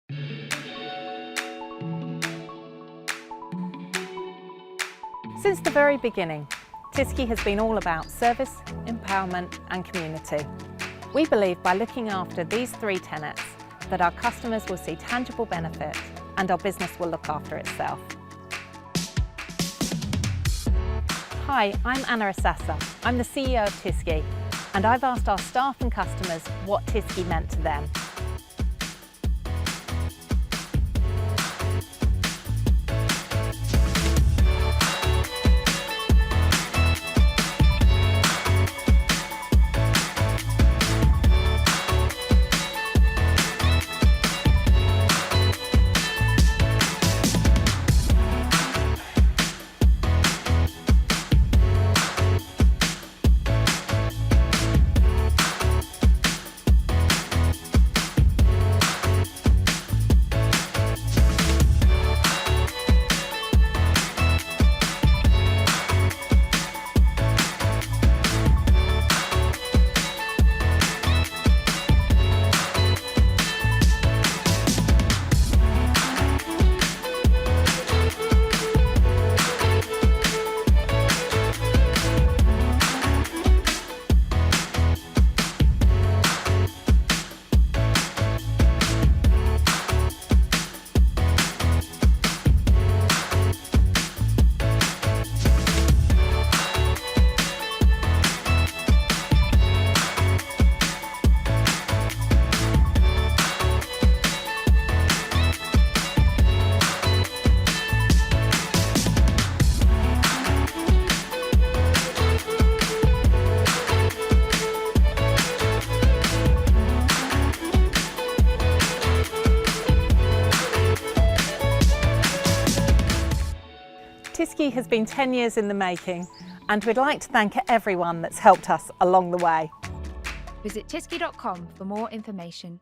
Since the very beginning, Tisski has been all about service, empowerment and community. We believe by looking after these three tenets that our customers will see tangible benefit and our business will look after itself. Hi, I'm Anna Assassa. I'm the CEO of Tisski, and I've asked our staff and customers what Tisski meant to them. Tisski has been 10 years in the making, and we'd like to thank everyone that's helped us along the way. Visit tisski.com for more information.